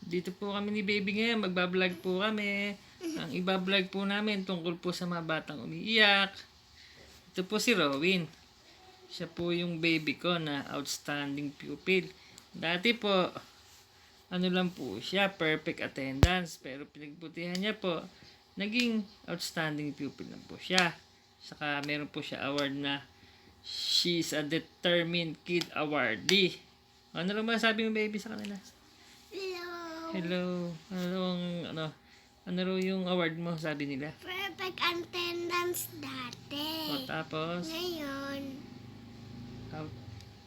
Dito po kami ni Baby ngayon. Magbablog po kami. Ang ibablog po namin tungkol po sa mga batang umiiyak. Ito po si Rowin. Siya po yung baby ko na outstanding pupil. Dati po, ano lang po siya, perfect attendance. Pero pinagbutihan niya po, naging outstanding pupil lang po siya. Saka meron po siya award na She's a Determined Kid Awardee. Ano lang masabi mo baby sa kanila? Hello. Hello. Ano raw yung award mo sabi nila? Perfect attendance dati. O tapos, Ngayon, out.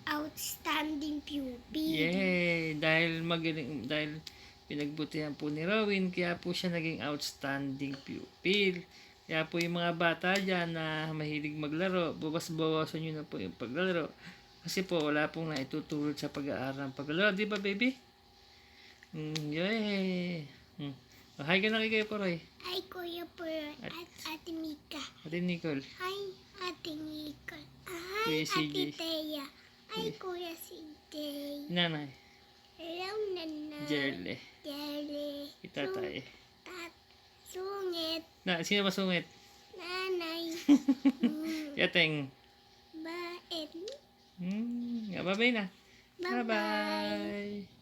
outstanding pupil. Yay! Dahil magaling, dahil pinagbutihan po ni Rowin, kaya po siya naging outstanding pupil. Kaya po yung mga bata dyan na mahilig maglaro, bawas-bawasan nyo na po yung paglalaro. Kasi po wala pong naitutulot sa pag-aaral ng paglalaro. Di ba baby? Yay! Hi ka na kay Poroy. Hi, Kuya Per at Ate Mika. Ate Nicole. Hi, Ate Nicole. Hi, Kuya Ate CJ. Thea. Hi, Kuya CJ. Nanay. Hello, Nana. Jerle. Jelly. Itatay. Sungit. Sino masungit? Nanay. Yateng. Bait. Bye-bye na. Bye-bye. Bye-bye.